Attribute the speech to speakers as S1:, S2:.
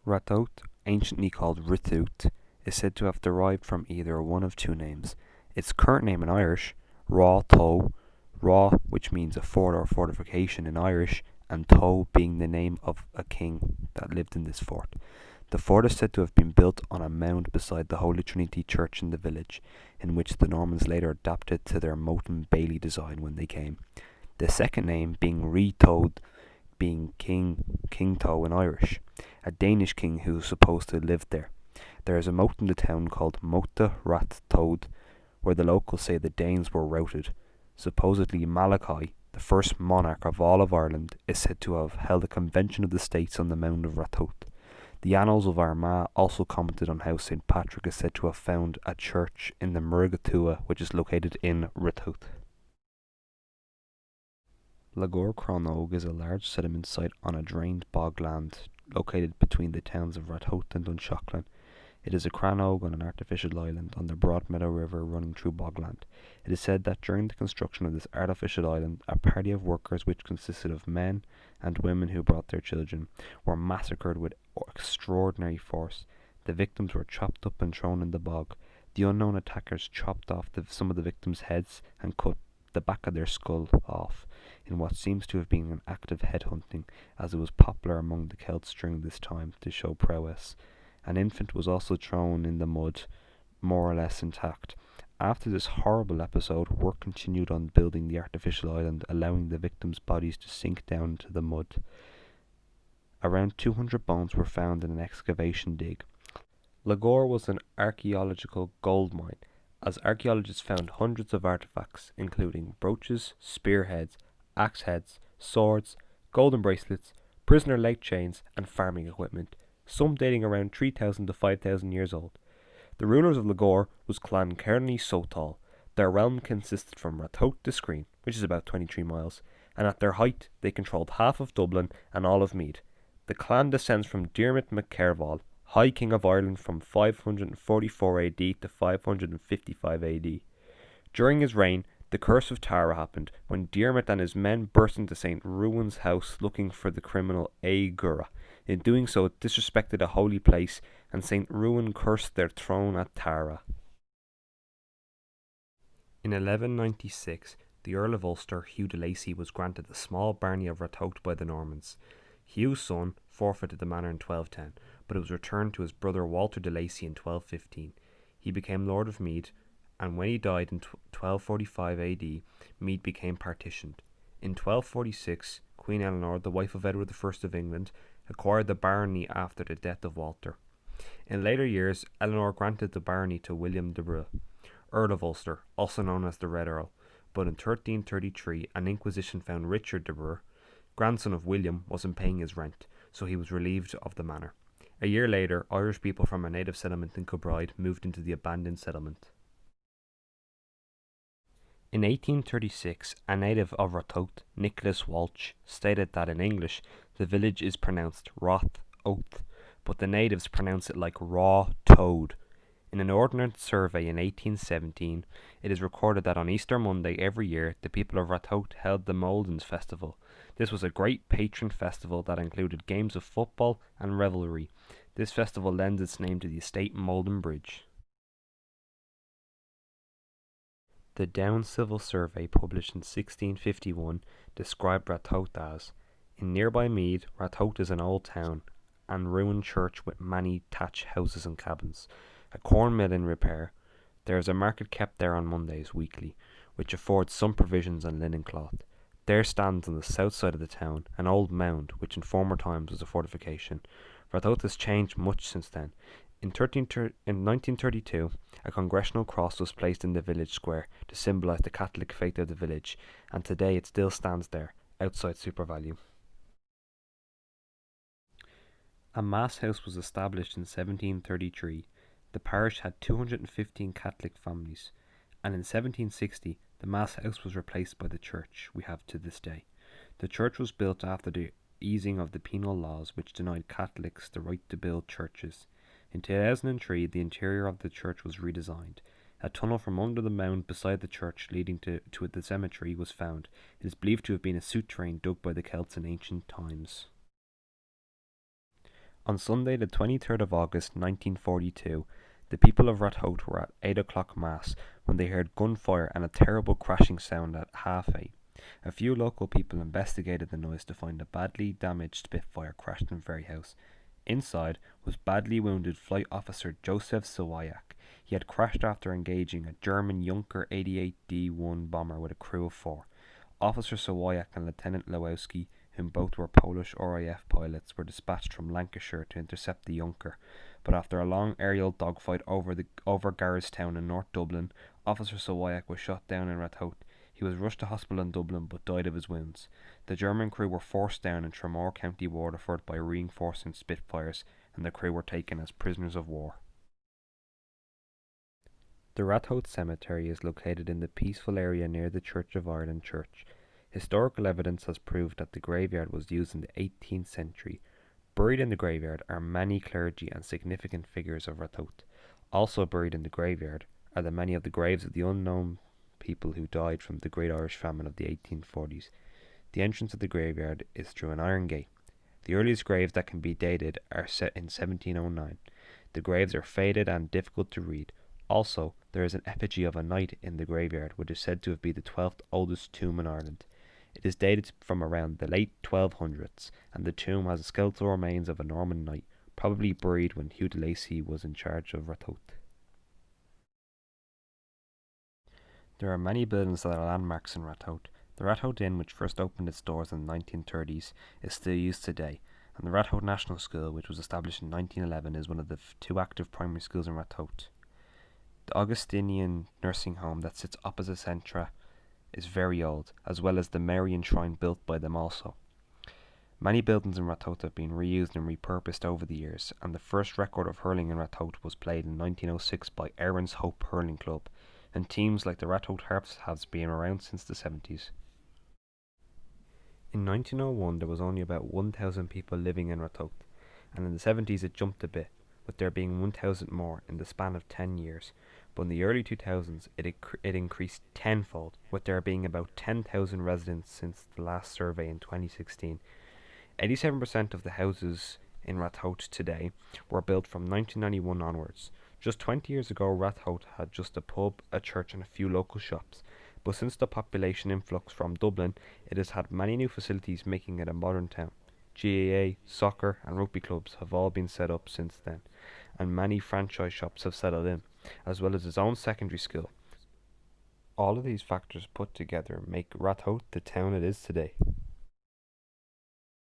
S1: Ratoath, anciently called Ratoath, is said to have derived from either one of two names. Its current name in Irish, Ratoath, Ra, which means a fort or fortification in Irish, and Tow being the name of a king that lived in this fort. The fort is said to have been built on a mound beside the Holy Trinity Church in the village, in which the Normans later adapted to their moat and bailey design when they came. The second name being Ratoath, being King Tow in Irish, a Danish king who was supposed to live there. There is a moat in the town called Mota Ratoath, where the locals say the Danes were routed. Supposedly Malachi, the first monarch of all of Ireland, is said to have held a convention of the states on the mound of Ratoath. The Annals of Armagh also commented on how St. Patrick is said to have found a church in the Murgatua, which is located in Ratoath. Lagor Cronog is a large settlement site on a drained bogland located between the towns of Ratoath and Dunshaughlin. It is a cranog on an artificial island on the Broadmeadow River running through bogland. It is said that during the construction of this artificial island, a party of workers which consisted of men and women who brought their children were massacred with extraordinary force. The victims were chopped up and thrown in the bog. The unknown attackers chopped off some of the victims' heads and cut the back of their skull off, in what seems to have been an act of headhunting, as it was popular among the Celts during this time to show prowess. An infant was also thrown in the mud, more or less intact. After this horrible episode, work continued on building the artificial island, allowing the victims' bodies to sink down into the mud. Around 200 bones were found in an excavation dig. Lagor was an archaeological gold mine, as archaeologists found hundreds of artifacts, including brooches, spearheads, axe heads, swords, golden bracelets, prisoner leg chains, and farming equipment, some dating around 3,000 to 5,000 years old. The rulers of Lagor was Clan Kearney Sotal. Their realm consisted from Ratoath to Screen, which is about 23 miles, and at their height they controlled half of Dublin and all of Meath. The clan descends from Diarmait MacCerval, High King of Ireland from 544 AD to 555 AD. During his reign, the Curse of Tara happened, when Diarmait and his men burst into St. Ruin's house looking for the criminal Aegura. In doing so, it disrespected a holy place, and St. Ruin cursed their throne at Tara. In 1196, the Earl of Ulster, Hugh de Lacy, was granted the small barony of Ratoath by the Normans. Hugh's son forfeited the manor in 1210, but it was returned to his brother Walter de Lacy in 1215. He became Lord of Meath, and when he died in 1245 AD, Meath became partitioned. In 1246, Queen Eleanor, the wife of Edward I of England, acquired the barony after the death of Walter. In later years, Eleanor granted the barony to William de Burgh, Earl of Ulster, also known as the Red Earl, but in 1333 an inquisition found Richard de Burgh, grandson of William, wasn't paying his rent, so he was relieved of the manor. A year later, Irish people from a native settlement in Kilbride moved into the abandoned settlement. In 1836, a native of Ratoath, Nicholas Walsh, stated that in English the village is pronounced Roth-Oath, but the natives pronounce it like Raw Toad. In an ordnance survey in 1817, it is recorded that on Easter Monday every year the people of Ratoath held the Moldens Festival. This was a great patron festival that included games of football and revelry. This festival lends its name to the estate Molden Bridge. The Down Civil Survey, published in 1651, described Ratoath as, in nearby Meath, Ratoath is an old town, and ruined church with many thatched houses and cabins, a corn mill in repair. There is a market kept there on Mondays weekly, which affords some provisions and linen cloth. There stands on the south side of the town an old mound, which in former times was a fortification. Ratoath has changed much since then. In 1932, a congressional cross was placed in the village square to symbolise the Catholic faith of the village, and today it still stands there, outside SuperValu. A mass house was established in 1733. The parish had 215 Catholic families, and in 1760 the mass house was replaced by the church we have to this day. The church was built after the easing of the penal laws which denied Catholics the right to build churches. In 2003, the interior of the church was redesigned. A tunnel from under the mound beside the church leading to the cemetery was found. It is believed to have been a souterrain dug by the Celts in ancient times. On Sunday, the 23rd of August 1942, the people of Ratoath were at 8 o'clock Mass when they heard gunfire and a terrible crashing sound at half 8. A few local people investigated the noise to find a badly damaged Spitfire crashed in Ferry House. Inside was badly wounded Flight Officer Joseph Sawayak. He had crashed after engaging a German Junker 88D-1 bomber with a crew of 4. Officer Sawayak and Lieutenant Lewowski, whom both were Polish RAF pilots, were dispatched from Lancashire to intercept the Junker, but after a long aerial dogfight over Garrettstown in North Dublin, Officer Sawayak was shot down in Ratoath. He was rushed to hospital in Dublin but died of his wounds. The German crew were forced down in Tramore, County Waterford by reinforcing Spitfires, and the crew were taken as prisoners of war. The Ratoath Cemetery is located in the peaceful area near the Church of Ireland Church. Historical evidence has proved that the graveyard was used in the 18th century. Buried in the graveyard are many clergy and significant figures of Ratoath. Also buried in the graveyard are many of the graves of the unknown people who died from the Great Irish Famine of the 1840s. The entrance of the graveyard is through an iron gate. The earliest graves that can be dated are set in 1709. The graves are faded and difficult to read. Also, there is an effigy of a knight in the graveyard, which is said to have been the 12th oldest tomb in Ireland. It is dated from around the late 1200s, and the tomb has skeletal remains of a Norman knight, probably buried when Hugh de Lacy was in charge of Ratoath. There are many buildings that are landmarks in Ratoath. The Ratoath Inn, which first opened its doors in the 1930s, is still used today, and the Ratoath National School, which was established in 1911, is one of the two active primary schools in Ratoath. The Augustinian nursing home that sits opposite Centra is very old, as well as the Marian shrine built by them also. Many buildings in Ratoath have been reused and repurposed over the years, and the first record of hurling in Ratoath was played in 1906 by Erin's Hope Hurling Club, and teams like the Ratoath Harps have been around since the 70s. In 1901 there was only about 1,000 people living in Ratoath, and in the 70s it jumped a bit, with there being 1,000 more in the span of 10 years. But in the early 2000s it increased tenfold, with there being about 10,000 residents since the last survey in 2016. 87% of the houses in Ratoath today were built from 1991 onwards. Just 20 years ago, Ratoath had just a pub, a church and a few local shops, but since the population influx from Dublin, it has had many new facilities, making it a modern town. GAA, soccer and rugby clubs have all been set up since then, and many franchise shops have settled in, as well as its own secondary school. All of these factors put together make Ratoath the town it is today.